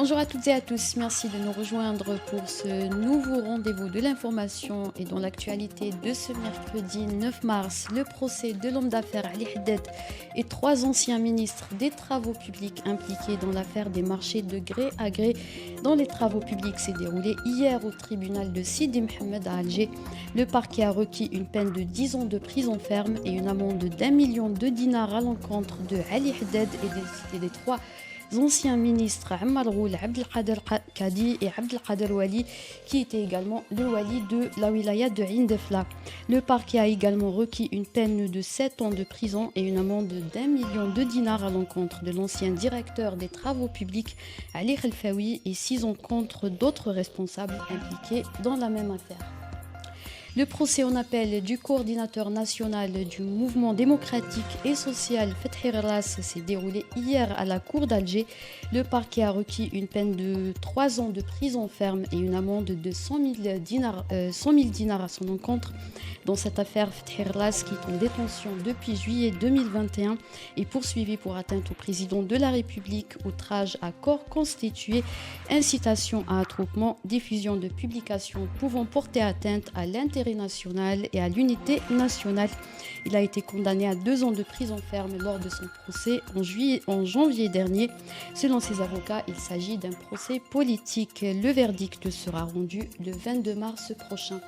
Bonjour à toutes et à tous, merci de nous rejoindre pour ce nouveau rendez-vous de l'information et dans l'actualité de ce mercredi 9 mars. Le procès de l'homme d'affaires Ali Haddad et trois anciens ministres des travaux publics impliqués dans l'affaire des marchés de gré à gré dans les travaux publics s'est déroulé hier au tribunal de Sidi Mohamed à Alger. Le parquet a requis une peine de 10 ans de prison ferme et une amende d'1 million de dinars à l'encontre de Ali Haddad et des trois anciens ministres Ammar Roul, Abdelkader Kadi et Abdelkader Wali, qui étaient également le wali de la wilaya de Indefla. Le parquet a également requis une peine de 7 ans de prison et une amende d'1 million de dinars à l'encontre de l'ancien directeur des travaux publics Ali Khelfaoui et 6 ans contre d'autres responsables impliqués dans la même affaire. Le procès en appel du coordinateur national du mouvement démocratique et social Fethi Ras s'est déroulé hier à la cour d'Alger. Le parquet a requis une peine de 3 ans de prison ferme et une amende de 100 000 dinars à son encontre. Dans cette affaire, Fethi Ras, qui est en détention depuis juillet 2021, est poursuivi pour atteinte au président de la République, outrage à corps constitué, incitation à attroupement, diffusion de publications pouvant porter atteinte à l'intérêt national et à l'unité nationale. Il a été condamné à 2 ans de prison ferme lors de son procès en janvier dernier. Selon ses avocats, il s'agit d'un procès politique. Le verdict sera rendu le 22 mars prochain.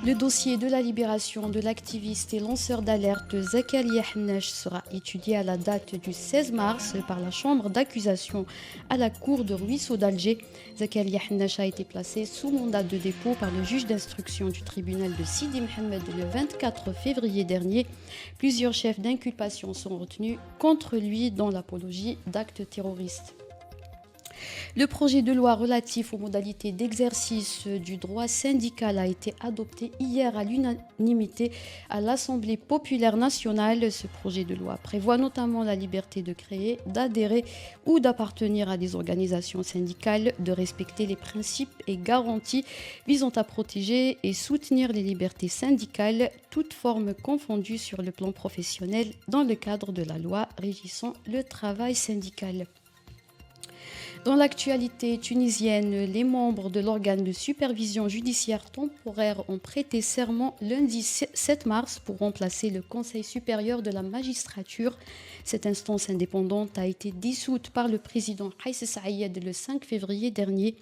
Le dossier de la libération de l'activiste et lanceur d'alerte Zakaria Hannache sera étudié à la date du 16 mars par la chambre d'accusation à la cour de Ruisseau d'Alger. Zakaria Hannache a été placé sous mandat de dépôt par le juge d'instruction du tribunal de Sidi Mohamed le 24 février dernier. Plusieurs chefs d'inculpation sont retenus contre lui dans l'apologie d'actes terroristes. Le projet de loi relatif aux modalités d'exercice du droit syndical a été adopté hier à l'unanimité à l'Assemblée populaire nationale. Ce projet de loi prévoit notamment la liberté de créer, d'adhérer ou d'appartenir à des organisations syndicales, de respecter les principes et garanties visant à protéger et soutenir les libertés syndicales, toutes formes confondues sur le plan professionnel dans le cadre de la loi régissant le travail syndical. Dans l'actualité tunisienne, les membres de l'organe de supervision judiciaire temporaire ont prêté serment lundi 7 mars pour remplacer le Conseil supérieur de la magistrature. Cette instance indépendante a été dissoute par le président Kais Saïed le 5 février dernier.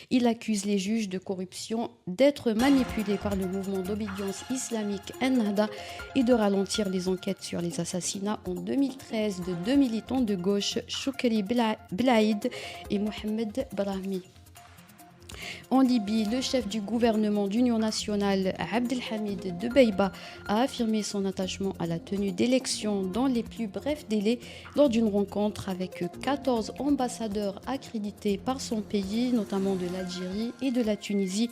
Il accuse les juges de corruption, d'être manipulés par le mouvement d'obédience islamique Ennahda et de ralentir les enquêtes sur les assassinats en 2013 de 2 militants de gauche, Choukri Belaïd et Mohamed Brahmi. En Libye, le chef du gouvernement d'union nationale, Abdelhamid Debeiba, a affirmé son attachement à la tenue d'élections dans les plus brefs délais lors d'une rencontre avec 14 ambassadeurs accrédités par son pays, notamment de l'Algérie et de la Tunisie.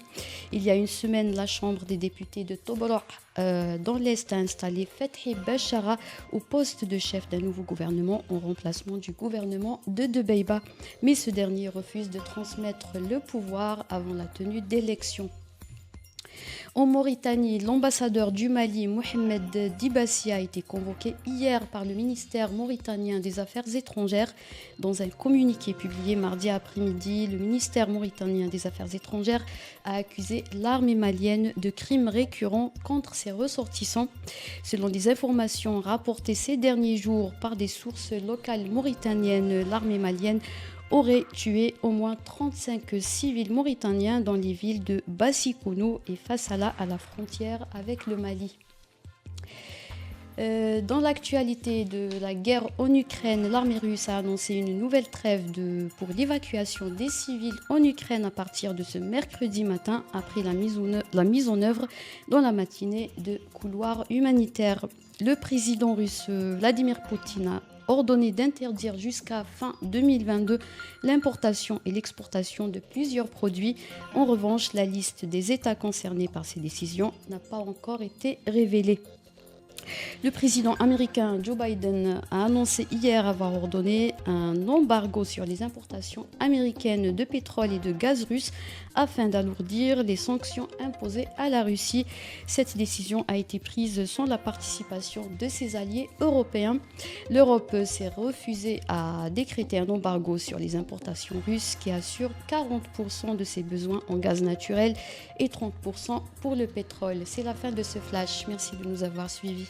Il y a une semaine, la Chambre des députés de Tobruk dans l'Est a installé Fethi Bachara au poste de chef d'un nouveau gouvernement en remplacement du gouvernement de Debeiba. Mais ce dernier refuse de transmettre le pouvoir avant la tenue d'élections. En Mauritanie, l'ambassadeur du Mali, Mohamed Dibassi, a été convoqué hier par le ministère mauritanien des Affaires étrangères. Dans un communiqué publié mardi après-midi, le ministère mauritanien des Affaires étrangères a accusé l'armée malienne de crimes récurrents contre ses ressortissants. Selon des informations rapportées ces derniers jours par des sources locales mauritaniennes, l'armée malienne aurait tué au moins 35 civils mauritaniens dans les villes de Bassikounou et Fassala à la frontière avec le Mali. Dans l'actualité de la guerre en Ukraine, l'armée russe a annoncé une nouvelle trêve pour l'évacuation des civils en Ukraine à partir de ce mercredi matin après la mise en œuvre dans la matinée de couloirs humanitaires. Le président russe Vladimir Poutine a ordonné d'interdire jusqu'à fin 2022 l'importation et l'exportation de plusieurs produits. En revanche, la liste des États concernés par ces décisions n'a pas encore été révélée. Le président américain Joe Biden a annoncé hier avoir ordonné un embargo sur les importations américaines de pétrole et de gaz russe afin d'alourdir les sanctions imposées à la Russie. Cette décision a été prise sans la participation de ses alliés européens. L'Europe s'est refusée à décréter un embargo sur les importations russes qui assure 40% de ses besoins en gaz naturel et 30% pour le pétrole. C'est la fin de ce flash. Merci de nous avoir suivis.